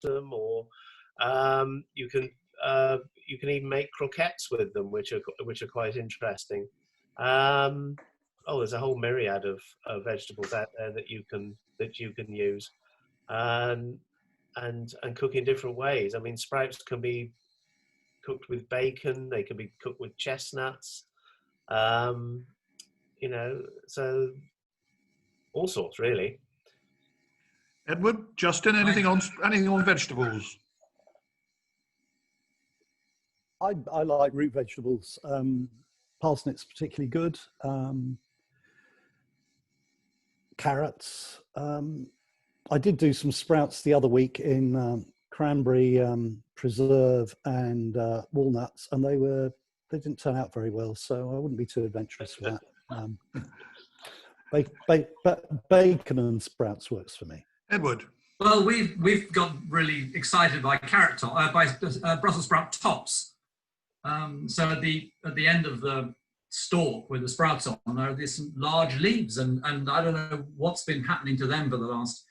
them, or you can even make croquettes with them, which are quite interesting. Oh, there's a whole myriad of vegetables out there that you can use, and cook in different ways. I mean, sprouts can be cooked with bacon. They can be cooked with chestnuts. You know, so all sorts really. Edward, Justin, anything on vegetables? I like root vegetables. Parsnips particularly good. Carrots. I did do some sprouts the other week in cranberry preserve and walnuts, and they didn't turn out very well, so I wouldn't be too adventurous for that. Bacon and sprouts works for me. Edward. Well, we've got really excited by Brussels sprout tops. So at the end of the stalk with the sprouts on, there are these large leaves, and I don't know what's been happening to them for the last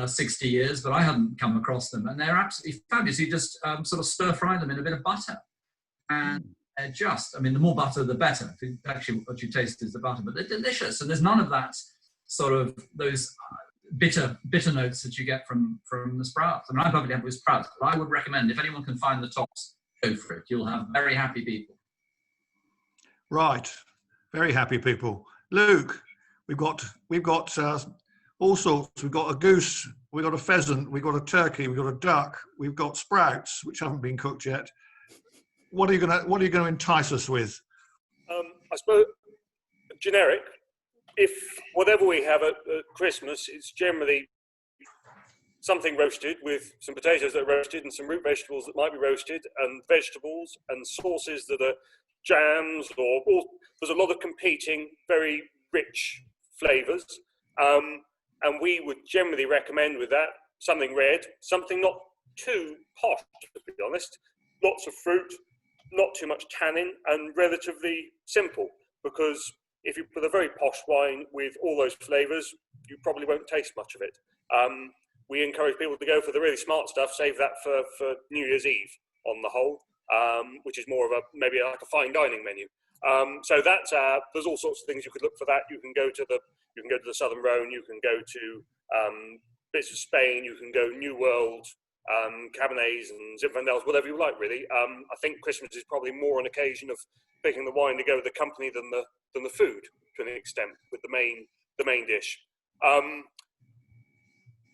60 years, but I hadn't come across them, and they're absolutely fabulous. You just sort of stir fry them in a bit of butter, and they're just, I mean, the more butter the better. Actually, what you taste is the butter, but they're delicious, and there's none of that sort of those bitter notes that you get from the sprouts. I mean, I'm perfectly happy with sprouts, but I would recommend, if anyone can find the tops, go for it. You'll have very happy people. Right, very happy people. Luke, we've got all sorts. We've got a goose, we've got a pheasant, we've got a turkey, we've got a duck, we've got sprouts which haven't been cooked yet. What are you going to entice us with? I suppose generic. If whatever we have at Christmas, it's generally something roasted with some potatoes that are roasted and some root vegetables that might be roasted, and vegetables and sauces that are jams, or there's a lot of competing very rich flavours. And we would generally recommend with that something red, something not too posh, to be honest. Lots of fruit, not too much tannin, and relatively simple, because if you put a very posh wine with all those flavours, you probably won't taste much of it. We encourage people to go for the really smart stuff, save that for New Year's Eve on the whole, which is more of maybe like a fine dining menu. So that's there's all sorts of things you could look for that. You can go to the Southern Rhone, you can go to bits of Spain, you can go New World, Cabernets and Zinfandels, whatever you like really. I think Christmas is probably more an occasion of picking the wine to go with the company than the food to an extent, with the main dish.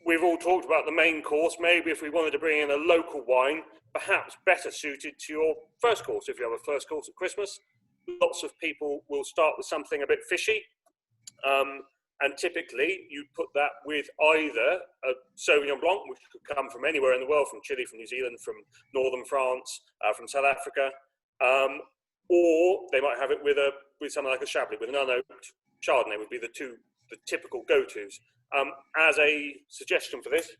We've all talked about the main course. Maybe if we wanted to bring in a local wine, perhaps better suited to your first course. If you have a first course at Christmas, lots of people will start with something a bit fishy. And typically you put that with either a Sauvignon Blanc, which could come from anywhere in the world, from Chile, from New Zealand, from northern France, from South Africa, or they might have it with something like a Chablis, with an unoaked Chardonnay would be the typical go-tos. As a suggestion for this,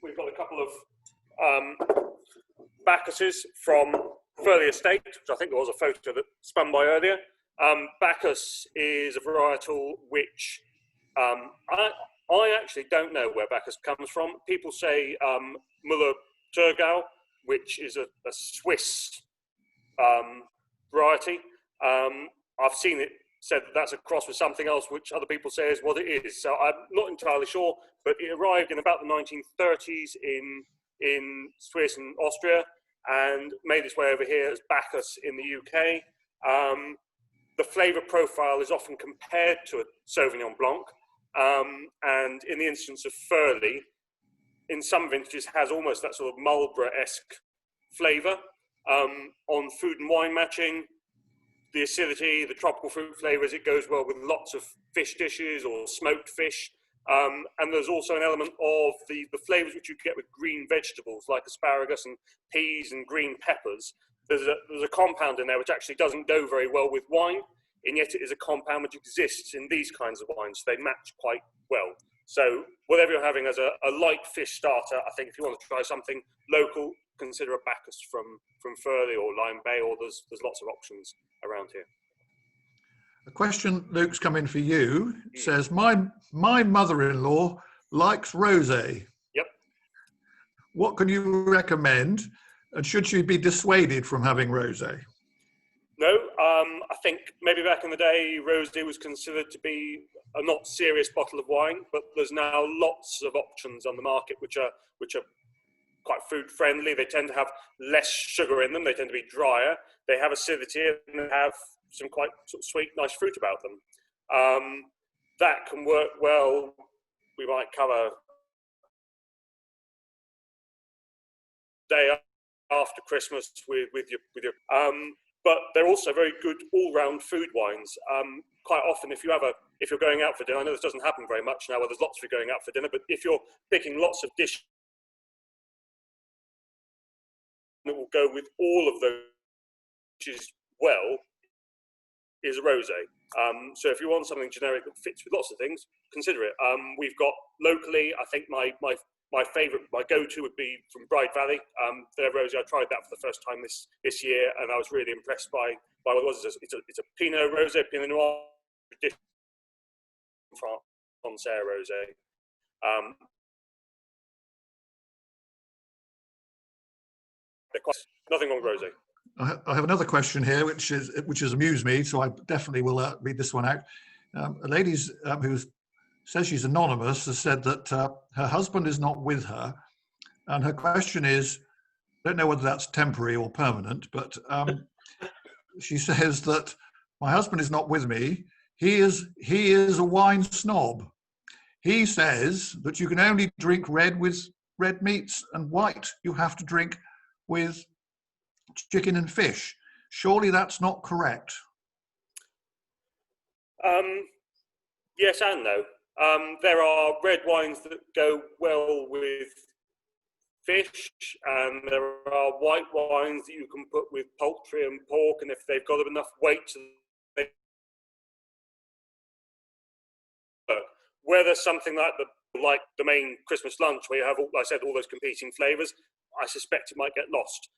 we've got a couple of Bacchuses from Furley Estate, which I think there was a photo that spun by earlier. Bacchus is a varietal which I actually don't know where Bacchus comes from. People say Müller-Thurgau, which is a Swiss variety. I've seen it said that that's a cross with something else, which other people say is what it is. So I'm not entirely sure, but it arrived in about the 1930s in Swiss and Austria, and made its way over here as Bacchus in the UK. The flavour profile is often compared to a Sauvignon Blanc, and in the instance of Furley, in some vintages has almost that sort of Marlborough-esque flavour. On food and wine matching, the acidity, the tropical fruit flavours, it goes well with lots of fish dishes or smoked fish. And there's also an element of the flavours which you get with green vegetables like asparagus and peas and green peppers. There's a compound in there which actually doesn't go very well with wine, and yet it is a compound which exists in these kinds of wines. So they match quite well. So whatever you're having as a light fish starter, I think if you want to try something local, consider a Bacchus from Furley or Lyme Bay, or there's lots of options around here. A question, Luke's come in for you. Says, my mother-in-law likes rosé. Yep. what can you recommend? And should she be dissuaded from having rosé? No, I think maybe back in the day, rosé was considered to be a not serious bottle of wine, but there's now lots of options on the market which are quite food friendly. They tend to have less sugar in them. They tend to be drier. They have acidity and they have some quite sort of sweet, nice fruit about them. That can work well. We might cover day after Christmas with your but they're also very good all-round food wines. Quite often, if you're going out for dinner, I know this doesn't happen very much now, where there's lots of you going out for dinner, but if you're picking lots of dishes that will go with all of those dishes well, is a rosé. So if you want something generic that fits with lots of things, consider it. We've got locally, I think my favourite, my go-to would be from Bride Valley. Their rosé, I tried that for the first time this year, and I was really impressed by what it was. It's a Pinot rosé, Pinot Noir, Francais rosé. Nothing wrong with rosé. I have another question here, which has amused me, so I definitely will read this one out. A lady who says she's anonymous has said that her husband is not with her, and her question is, I don't know whether that's temporary or permanent, but she says that my husband is not with me. He is a wine snob. He says that you can only drink red with red meats, and white you have to drink with chicken and fish. Surely that's not correct. Yes and no. There are red wines that go well with fish, and there are white wines that you can put with poultry and pork, and if they've got enough weight, whether something like the main Christmas lunch, where you have, like I said, all those competing flavours, I suspect it might get lost.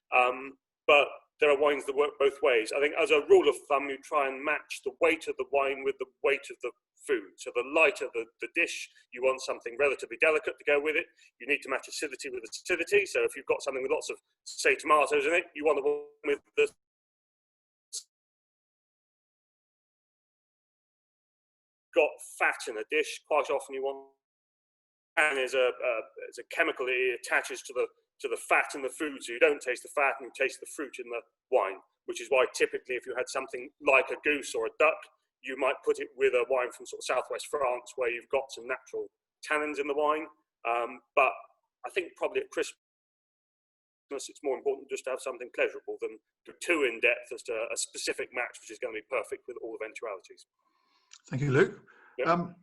But there are wines that work both ways. I think as a rule of thumb, you try and match the weight of the wine with the weight of the food. So the lighter the dish, you want something relatively delicate to go with it. You need to match acidity with acidity. So if you've got something with lots of, say, tomatoes in it, you want the one with the got fat in a dish. Quite often you want, and there's a chemical that attaches to the fat in the food, so you don't taste the fat and you taste the fruit in the wine, which is why typically if you had something like a goose or a duck, you might put it with a wine from sort of southwest France where you've got some natural tannins in the wine. But I think probably at Christmas it's more important just to have something pleasurable than too in depth as to a specific match which is going to be perfect with all eventualities. Thank you, Luke. Yep.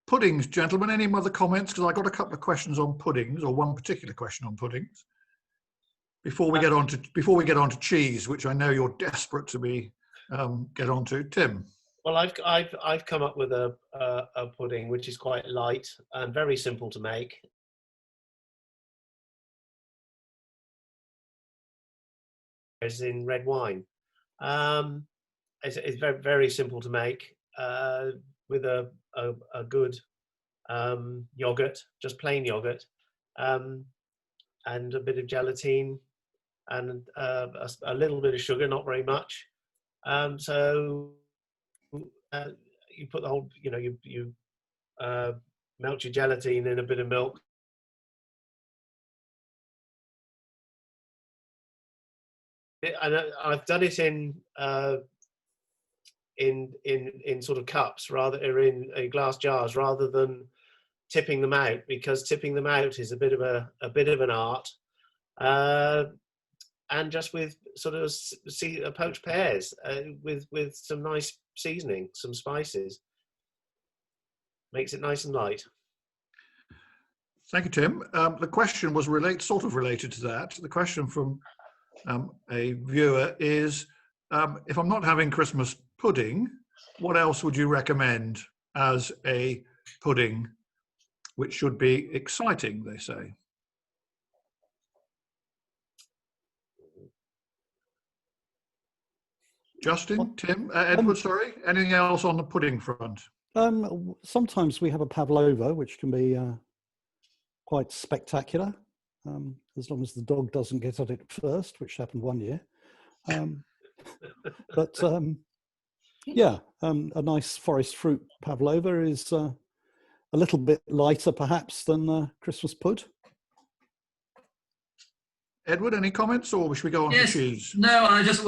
Puddings, gentlemen, any other comments? Because I got a couple of questions on puddings, or one particular question on puddings. Before we get on to cheese, which I know you're desperate to get onto, Tim. Well, I've come up with a pudding which is quite light and very simple to make. As in red wine, it's very, very simple to make with a good yogurt, just plain yogurt, and a bit of gelatine and a little bit of sugar, not very much. So you put the whole, you melt your gelatine in a bit of milk. And I've done it in sort of cups or in glass jars rather than tipping them out, because tipping them out is a bit of an art. And just with sort of poached pears with some nice seasoning, some spices, makes it nice and light. Thank you, Tim. The question was sort of related to that. The question from a viewer is, if I'm not having Christmas pudding, what else would you recommend as a pudding which should be exciting, they say? Justin, Tim, Edward, sorry, anything else on the pudding front? Sometimes we have a pavlova, which can be quite spectacular. as long as the dog doesn't get at it first, which happened one year. But yeah, a nice forest fruit pavlova is a little bit lighter perhaps than Christmas pud. Edward, any comments, or should we go on to cheese? No, just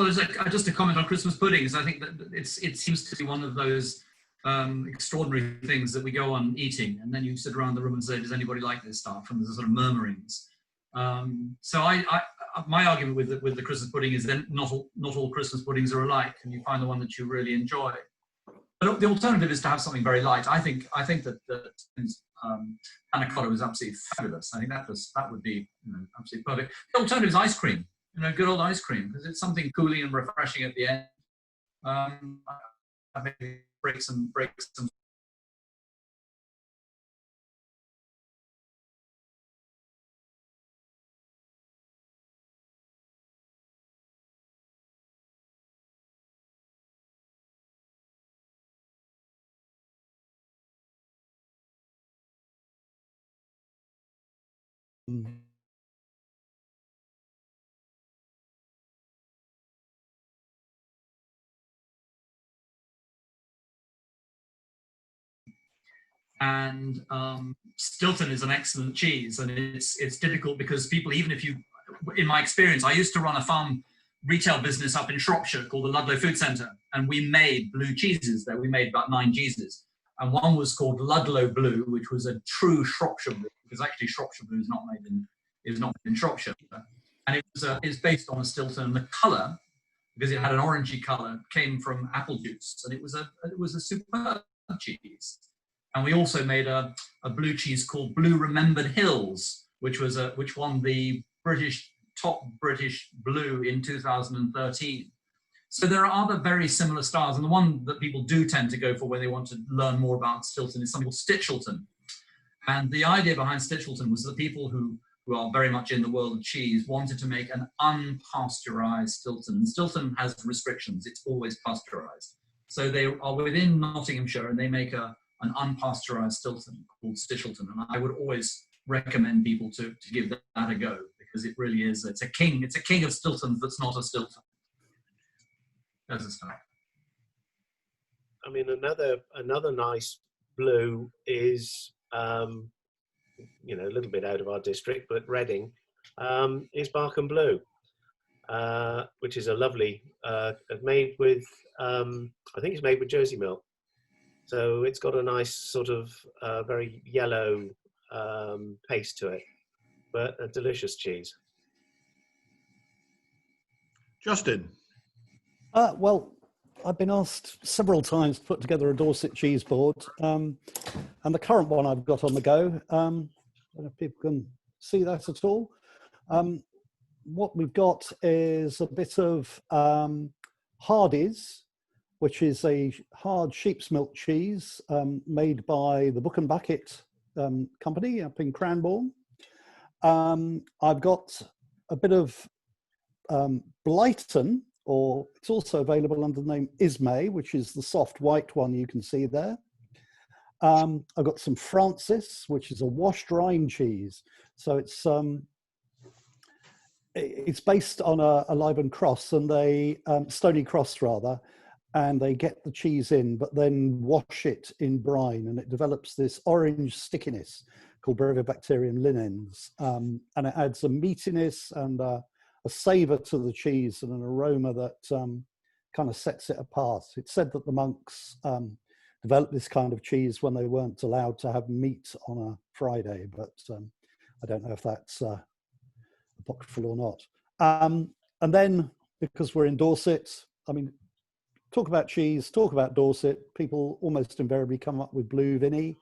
a comment on Christmas puddings. I think that it seems to be one of those extraordinary things that we go on eating, and then you sit around the room and say, "Does anybody like this stuff?" And there's sort of murmurings. So my argument with the Christmas pudding is that not all Christmas puddings are alike, and you find the one that you really enjoy. But the alternative is to have something very light. I think that panna cotta was absolutely fabulous. I think that would be absolutely perfect. The alternative is ice cream. Good old ice cream, because it's something cooling and refreshing at the end. I think break some. And Stilton is an excellent cheese, and it's difficult because people, even if you, in my experience, I used to run a farm retail business up in Shropshire called the Ludlow Food Centre, and we made blue cheeses there. We made about 9 cheeses, and one was called Ludlow Blue, which was a true Shropshire blue, because actually Shropshire blue is not made in Shropshire, and it's based on a Stilton. And the colour, because it had an orangey colour, came from apple juice, and it was a superb cheese. And we also made a blue cheese called Blue Remembered Hills, which won the top British blue in 2013. So there are other very similar styles, and the one that people do tend to go for when they want to learn more about Stilton is something called Stitchelton. And the idea behind Stitchelton was that people who are very much in the world of cheese wanted to make an unpasteurized Stilton. And Stilton has restrictions; it's always pasteurized. So they are within Nottinghamshire, and they make an unpasteurized Stilton called Stitchelton, and I would always recommend people to give that a go, because it really is. It's a king of Stiltons that's not a Stilton. As a start. I mean, another nice blue is a little bit out of our district, but Reading is Barkham Blue, which is a lovely made with I think it's made with Jersey milk. So it's got a nice sort of very yellow paste to it, but a delicious cheese. Justin. Well, I've been asked several times to put together a Dorset cheese board, and the current one I've got on the go, I don't know if people can see that at all. What we've got is a bit of Hardy's, which is a hard sheep's milk cheese made by the Book and Bucket company up in Cranbourne. I've got a bit of Blighton, or it's also available under the name Ismay, which is the soft white one you can see there. I've got some Francis, which is a washed rind cheese. So it's based on a Liban cross, and they Stony Cross rather, and they get the cheese in, but then wash it in brine, and it develops this orange stickiness called Brevibacterium linens, and it adds a meatiness and a savour to the cheese and an aroma that kind of sets it apart. It's said that the monks developed this kind of cheese when they weren't allowed to have meat on a Friday, but I don't know if that's apocryphal or not. And then, because we're in Dorset, I mean, talk about cheese, talk about Dorset, people almost invariably come up with blue Vinny,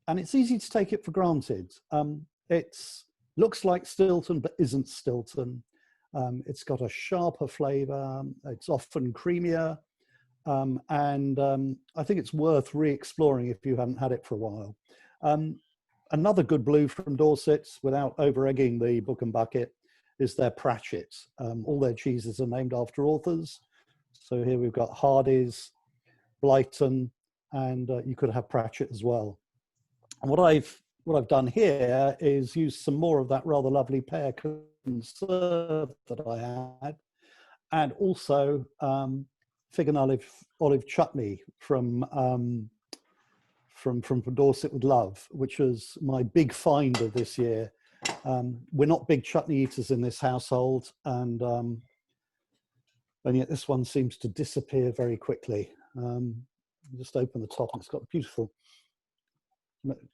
and it's easy to take it for granted. It looks like Stilton, but isn't Stilton. It's got a sharper flavour, it's often creamier, and I think it's worth re-exploring if you haven't had it for a while. Another good blue from Dorset, without over-egging the Book and Bucket, is their Pratchett. All their cheeses are named after authors. So here we've got Hardy's, Blighton, and you could have Pratchett as well. And what I've what I've done here is use some more of that rather lovely pear conserve that I had, and also fig and olive chutney from Dorset with Love, which was my big find of this year. We're not big chutney eaters in this household, and yet this one seems to disappear very quickly. Just open the top and it's got beautiful.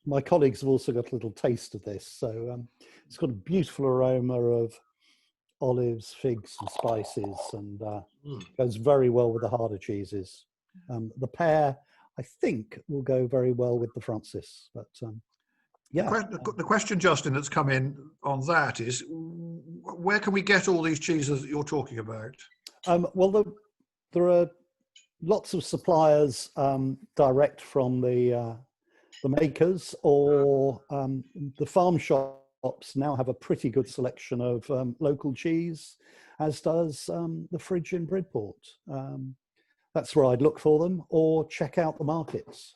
My colleagues have also got a little taste of this, so it's got a beautiful aroma of olives, figs, and spices, and goes very well with the harder cheeses. The pear, I think, will go very well with the Francis, but yeah. The question, Justin, that's come in on that is, where can we get all these cheeses that you're talking about? Well, there are lots of suppliers direct from the makers, or the farm shops now have a pretty good selection of local cheese, as does the fridge in Bridport. That's where I'd look for them, or check out the markets,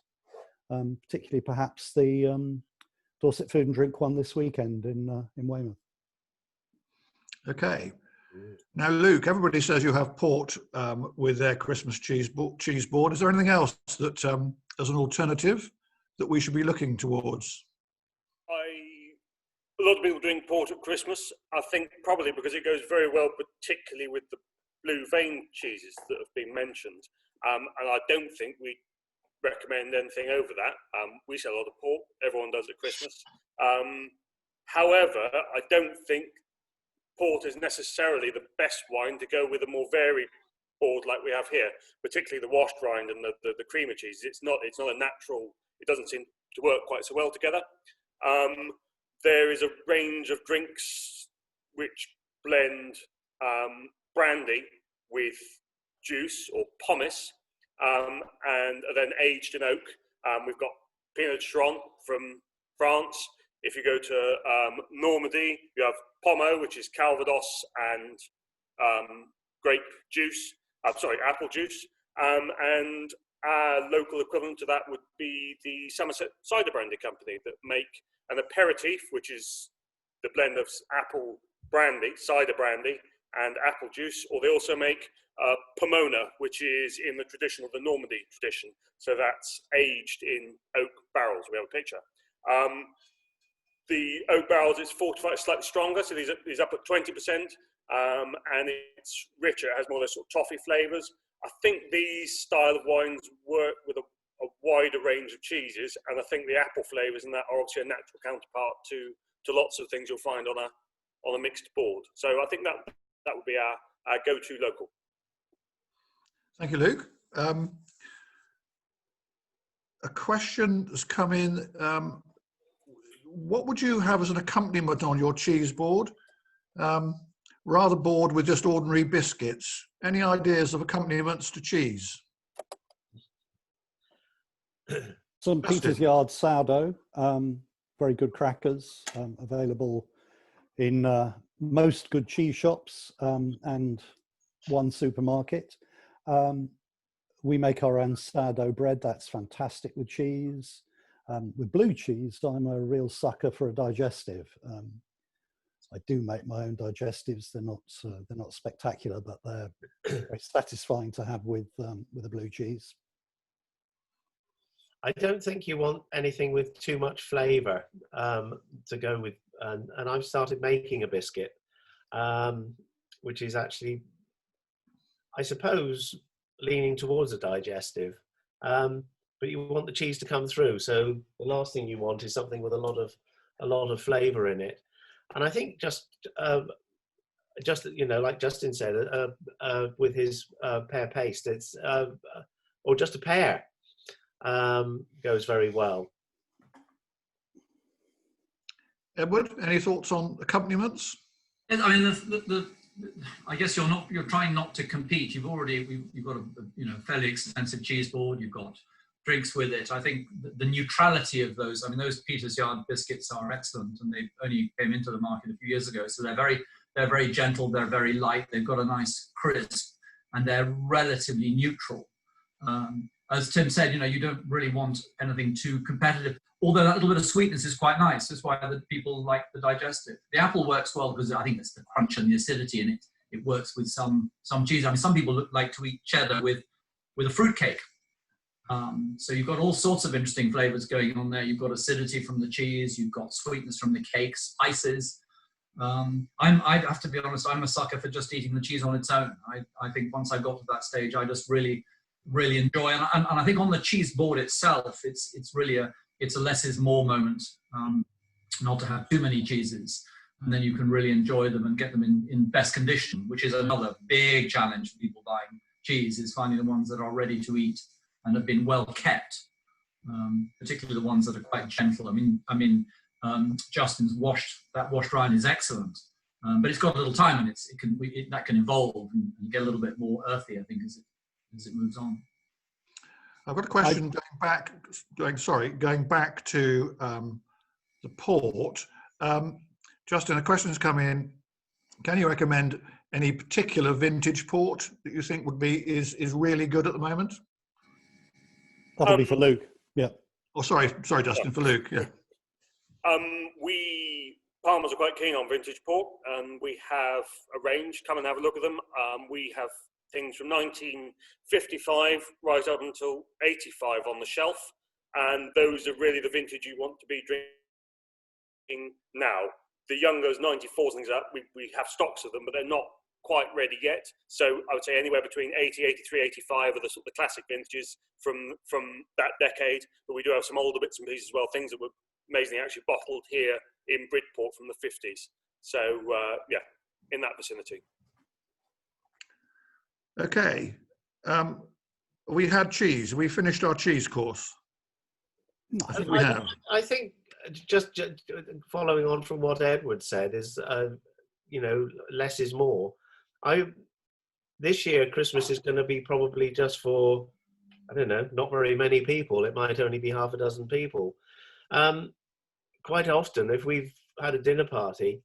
particularly perhaps the Dorset Food and Drink one this weekend in Weymouth. Okay. Now, Luke, everybody says you have port with their Christmas cheese board. Is there anything else that, as an alternative, that we should be looking towards? A lot of people drink port at Christmas. I think probably because it goes very well, particularly with the blue vein cheeses that have been mentioned. And I don't think we recommend anything over that. We sell a lot of port. Everyone does at Christmas. However, I don't think port is necessarily the best wine to go with a more varied board like we have here, particularly the washed rind and the creamer cheese. It's not a natural. It doesn't seem to work quite so well together. There is a range of drinks which blend brandy with juice or pomace, and are then aged in oak. We've got Pinot Chiron from France. If you go to Normandy, you have Pomo, which is Calvados and grape juice. Apple juice. And our local equivalent to that would be the Somerset Cider Brandy Company that make an aperitif, which is the blend of apple brandy, cider brandy, and apple juice. Or they also make Pomona, which is in the tradition of the Normandy tradition. So that's aged in oak barrels. We have a picture. The oak barrels is fortified slightly stronger, so these up at 20%, and it's richer. It has more of those sort of toffee flavours. I think these style of wines work with a wider range of cheeses, and I think the apple flavours in that are obviously a natural counterpart to lots of things you'll find on a mixed board. So I think that would be our go-to local. Thank you, Luke. A question has come in. What would you have as an accompaniment on your cheese board? Rather bored with just ordinary biscuits. Any ideas of accompaniments to cheese? St. Peter's Yard sourdough, very good crackers, available in most good cheese shops and one supermarket. We make our own sourdough bread. That's fantastic with cheese. With blue cheese, I'm a real sucker for a digestive. I do make my own digestives. They're not spectacular, but they're very satisfying to have with a blue cheese. I don't think you want anything with too much flavour to go with, and I've started making a biscuit, which is actually, I suppose, leaning towards a digestive. But you want the cheese to come through. So the last thing you want is something with a lot of flavour in it. And I think just like Justin said, with his pear paste, it's or just a pear goes very well. Edward, any thoughts on accompaniments? I mean, I guess you're trying not to compete. You've got a fairly extensive cheese board. You've got drinks with it. I think the neutrality of those, I mean, those Peter's Yard biscuits are excellent, and they only came into the market a few years ago. So they're very gentle, they're very light, they've got a nice crisp, and they're relatively neutral. As Tim said, you don't really want anything too competitive. although that little bit of sweetness is quite nice. That's why the people like the digestive. The apple works well because I think it's the crunch and the acidity in it. It works with some cheese. I mean, some people like to eat cheddar with a fruitcake. So you've got all sorts of interesting flavors going on there. You've got acidity from the cheese. You've got sweetness from the cake, spices. I have to be honest, I'm a sucker for just eating the cheese on its own. I think once I got to that stage, I just really enjoy. And I think on the cheese board itself, it's really it's a less is more moment, not to have too many cheeses. And then you can really enjoy them and get them in best condition, which is another big challenge for people buying cheese, is finding the ones that are ready to eat and have been well kept, particularly the ones that are quite gentle. I mean, Justin's washed rind is excellent, but it's got a little time, and that can evolve and get a little bit more earthy, I think, as it moves on. I've got a question going back to the port. Justin, a question's come in. Can you recommend any particular vintage port that you think is really good at the moment? That'll be for Luke. Yeah. Oh, sorry, Justin, for Luke. Yeah. Palmers are quite keen on vintage port, and we have a range. Come and have a look at them. We have things from 1955 right up until 85 on the shelf, and those are really the vintage you want to be drinking now. The youngers, 94s, things like that, we have stocks of them, but they're not quite ready yet. So I would say anywhere between 80, 83, 85 are the sort of the classic vintages from that decade. But we do have some older bits and pieces as well, things that were amazingly actually bottled here in Bridport from the 50s. So yeah, in that vicinity. Okay. We had cheese. We finished our cheese course. I think we have. I think just following on from what Edward said is, less is more. This year Christmas is going to be probably just for, I don't know, not very many people. It might only be half a dozen people. Quite often, if we've had a dinner party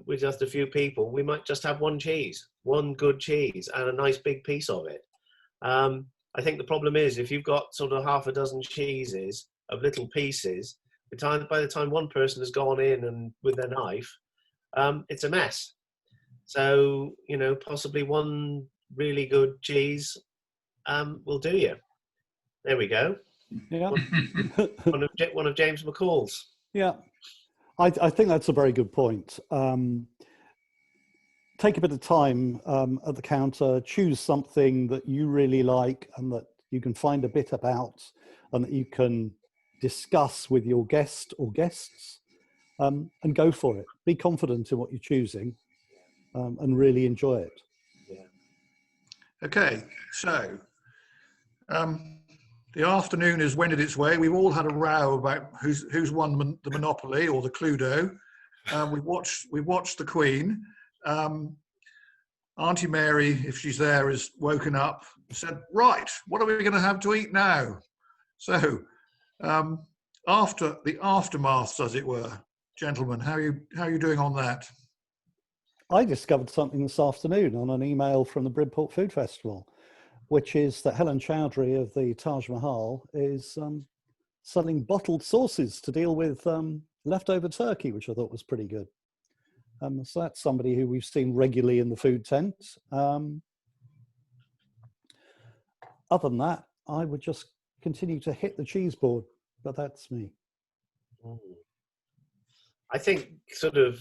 with just a few people, we might just have one good cheese, and a nice big piece of it. I think the problem is, if you've got sort of half a dozen cheeses of little pieces, by the time one person has gone in and with their knife, it's a mess. So, possibly one really good cheese will do you. There we go. Yeah. one of James McCall's. Yeah, I think that's a very good point. Take a bit of time at the counter, choose something that you really like and that you can find a bit about and that you can discuss with your guest or guests, and go for it. Be confident in what you're choosing, and really enjoy it. Yeah. Okay, so the afternoon has wended its way. We've all had a row about who's won the Monopoly or the Cluedo. We watched the Queen. Auntie Mary, if she's there, has woken up and said, right, what are we going to have to eat now? So after the aftermaths, as it were, gentlemen, how are you doing on that? I discovered something this afternoon on an email from the Bridport Food Festival, which is that Helen Chowdhury of the Taj Mahal is selling bottled sauces to deal with leftover turkey, which I thought was pretty good. So that's somebody who we've seen regularly in the food tent. Other than that, I would just continue to hit the cheese board, but that's me. I think sort of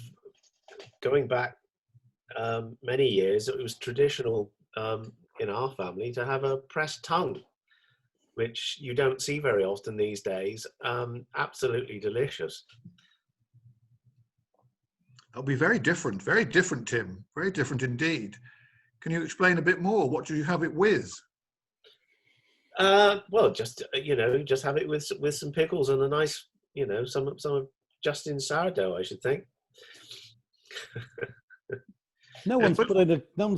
going back many years, it was traditional in our family to have a pressed tongue, which you don't see very often these days. Absolutely delicious. It'll be very different, Tim. Very different indeed. Can you explain a bit more? What do you have it with? Well, just have it with some pickles and a nice, some of Justin's sourdough, I should think. No one's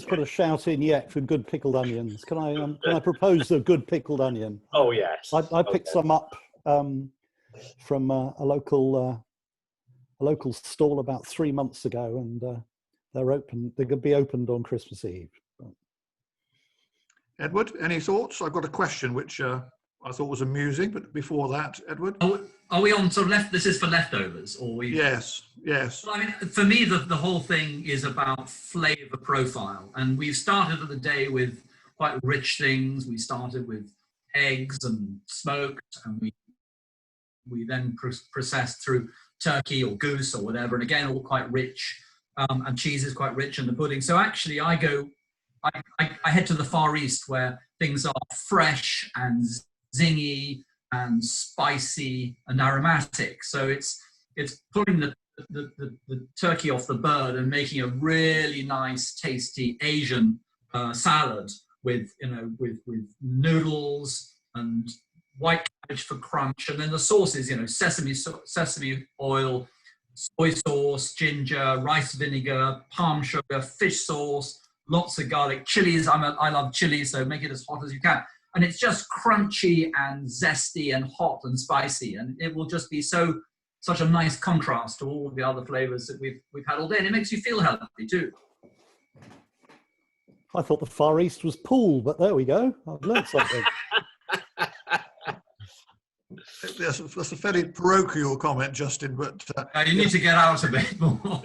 put a shout in yet for good pickled onions. Can I propose a good pickled onion? Oh yes. I picked some up from a local stall about 3 months ago, and they're open. They're going to be opened on Christmas Eve. Edward, any thoughts? I've got a question which I thought was amusing. But before that, Edward? Are we on sort of left? This is for leftovers, or we? Yes, yes. Well, I mean, for me, the whole thing is about flavour profile, and we started the day with quite rich things. We started with eggs and smoked, and we then processed through turkey or goose or whatever, and again, all quite rich, and cheese is quite rich, and the pudding. So actually, I head to the Far East where things are fresh and zingy and spicy and aromatic. So it's pulling the turkey off the bird and making a really nice, tasty Asian salad with noodles and white cabbage for crunch, and then the sauces, sesame oil, soy sauce, ginger, rice vinegar, palm sugar, fish sauce, lots of garlic, chilies. I love chili, so make it as hot as you can. And it's just crunchy and zesty and hot and spicy, and it will just be such a nice contrast to all the other flavors that we've had all day, and it makes you feel healthy too. I thought the Far East was pool, but there we go. I've learned something. That's a fairly parochial comment, Justin, but... you need to get out a bit more.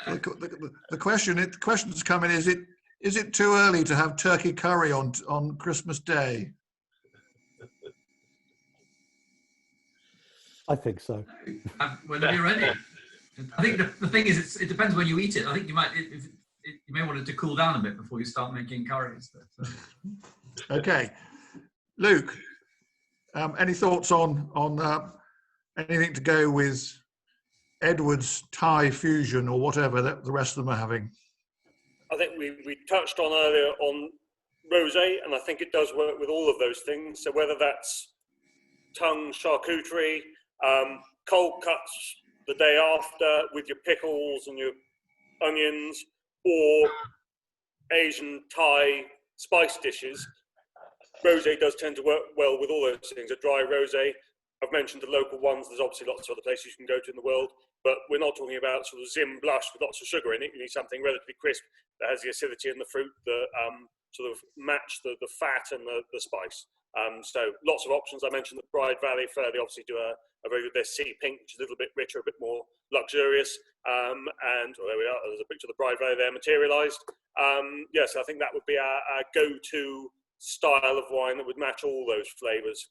The question that's coming is it too early to have turkey curry on Christmas Day? I think so. Whenever you're ready. I think the thing is, it depends when you eat it. I think you may want it to cool down a bit before you start making curries. But, Okay, Luke, any thoughts on anything to go with Edward's Thai fusion or whatever that the rest of them are having? I think we touched on earlier on rosé, and I think it does work with all of those things. So whether that's tongue charcuterie, cold cuts the day after with your pickles and your onions, or Asian Thai spice dishes, rosé does tend to work well with all those things. A dry rosé, I've mentioned the local ones. There's obviously lots of other places you can go to in the world, but we're not talking about sort of Zim blush with lots of sugar in it. You need something relatively crisp that has the acidity in the fruit that sort of match the fat and the spice. So lots of options. I mentioned that Bride Valley Fair, they obviously do a very good, their sea pink, which is a little bit richer, a bit more luxurious. And there we are, there's a picture of the Bride Valley there materialised. Yes, I think that would be our go-to style of wine that would match all those flavours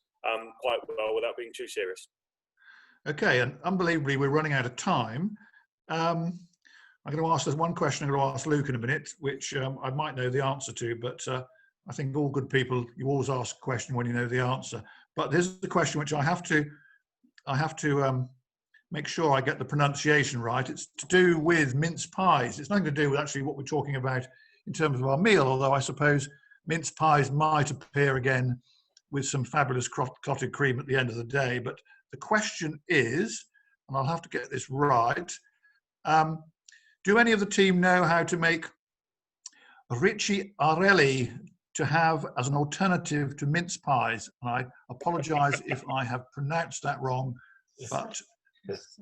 quite well without being too serious. Okay, and unbelievably, we're running out of time. I'm going to ask, there's one question I'm going to ask Luke in a minute, which I might know the answer to, but I think all good people, you always ask a question when you know the answer. But this is the question which I have to make sure I get the pronunciation right. It's to do with mince pies. It's nothing to do with actually what we're talking about in terms of our meal, although I suppose mince pies might appear again with some fabulous clotted cream at the end of the day. But the question is, and I'll have to get this right, do any of the team know how to make ricci arelli to have as an alternative to mince pies? And I apologise if I have pronounced that wrong, but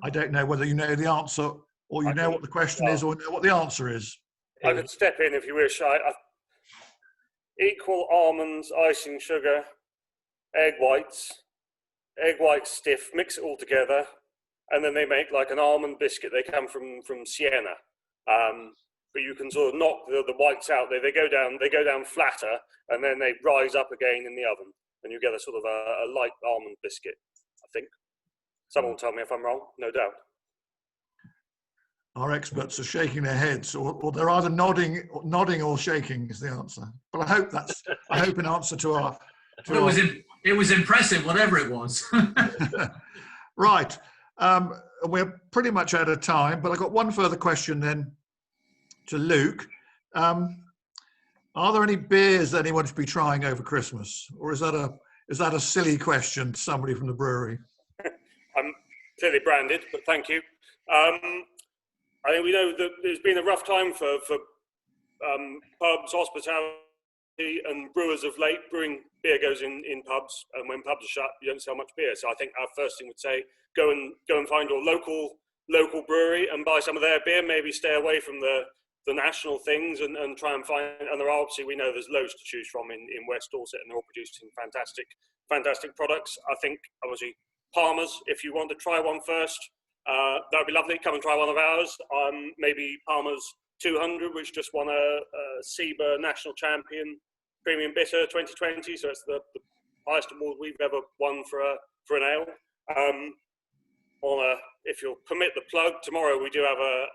I don't know whether you know the answer or you know what the question is or know what the answer is. I could step in if you wish. Equal almonds, icing sugar, egg whites stiff, mix it all together, and then they make like an almond biscuit. They come from Siena, but you can sort of knock the whites out. They go down flatter, and then they rise up again in the oven, and you get a sort of a light almond biscuit. I think someone will tell me if I'm wrong, no doubt. Our experts are shaking their heads, or they're either nodding or shaking is the answer. But I hope an answer to our. It was impressive, whatever it was. Right. We're pretty much out of time, but I've got one further question then to Luke. Are there any beers that anyone should be trying over Christmas, or is that a silly question to somebody from the brewery? I'm clearly branded, but thank you. I think we know that there's been a rough time for pubs, hospitality, and brewers of late. Brewing beer goes in pubs, and when pubs are shut, you don't sell much beer. So I think our first thing would say, go and find your local brewery and buy some of their beer. Maybe stay away from the the national things and try and find, and there are obviously, we know there's loads to choose from in West Dorset, and they're all producing fantastic products. I think obviously Palmer's, if you want to try one first, that would be lovely. Come and try one of ours. Maybe Palmer's 200, which just won a SEBA National Champion Premium Bitter 2020, so it's the highest award we've ever won for an ale. If you'll permit the plug, tomorrow we do have a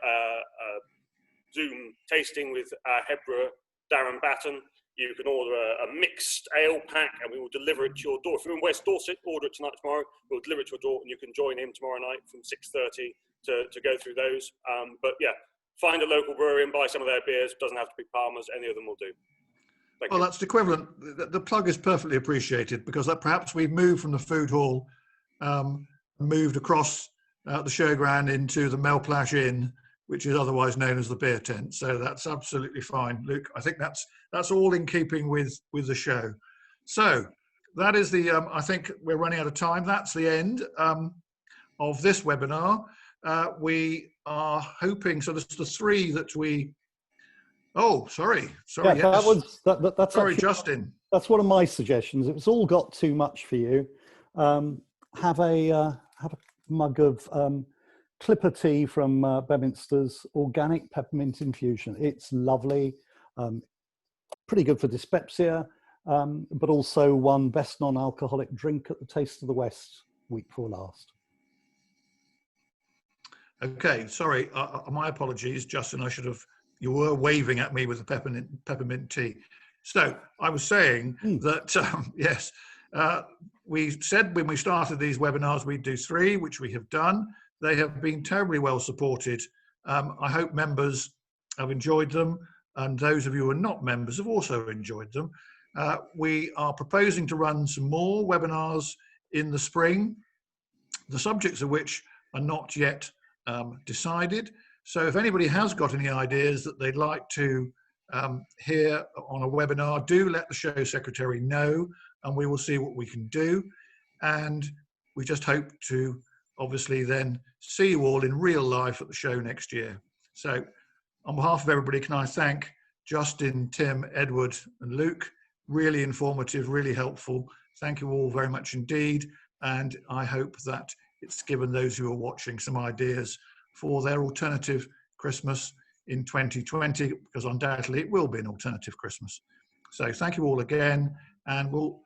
Zoom tasting with head brewer Darren Batten. You can order a mixed ale pack, and we will deliver it to your door. If you're in West Dorset, order it tonight, tomorrow. We'll deliver it to your door, and you can join him tomorrow night from 6:30 to go through those. But yeah, find a local brewery and buy some of their beers. Doesn't have to be Palmer's. Any of them will do. Well, that's the equivalent. The plug is perfectly appreciated, because that perhaps we've moved from the food hall, moved across the showground into the Melplash Inn, which is otherwise known as the beer tent. So that's absolutely fine, Luke. I think that's all in keeping with the show. So that is the. I think we're running out of time. That's the end of this webinar. We are hoping. So there's the three that we. Oh, sorry. Yeah, Yes. That's sorry, actually, Justin. That's one of my suggestions. If it's all got too much for you, have a mug of Clipper tea from Bedminster's organic peppermint infusion. It's lovely, pretty good for dyspepsia, but also won best non-alcoholic drink at the Taste of the West week before last. Okay, sorry. My apologies, Justin. You were waving at me with the peppermint tea. So I was saying that, yes, we said when we started these webinars, we'd do three, which we have done. They have been terribly well supported. I hope members have enjoyed them, and those of you who are not members have also enjoyed them. We are proposing to run some more webinars in the spring, the subjects of which are not yet decided. So if anybody has got any ideas that they'd like to hear on a webinar, do let the show secretary know, and we will see what we can do. And we just hope to obviously then see you all in real life at the show next year. So on behalf of everybody, can I thank Justin, Tim, Edward and Luke. Really informative, really helpful. Thank you all very much indeed. And I hope that it's given those who are watching some ideas for their alternative Christmas in 2020, because undoubtedly it will be an alternative Christmas. So thank you all again, and we'll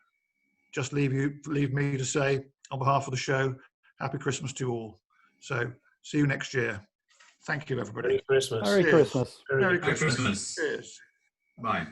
just leave me to say on behalf of the show, happy Christmas to all. So see you next year. Thank you, everybody. Merry Christmas. Merry Christmas. Merry Merry Christmas. Christmas. Cheers. Bye.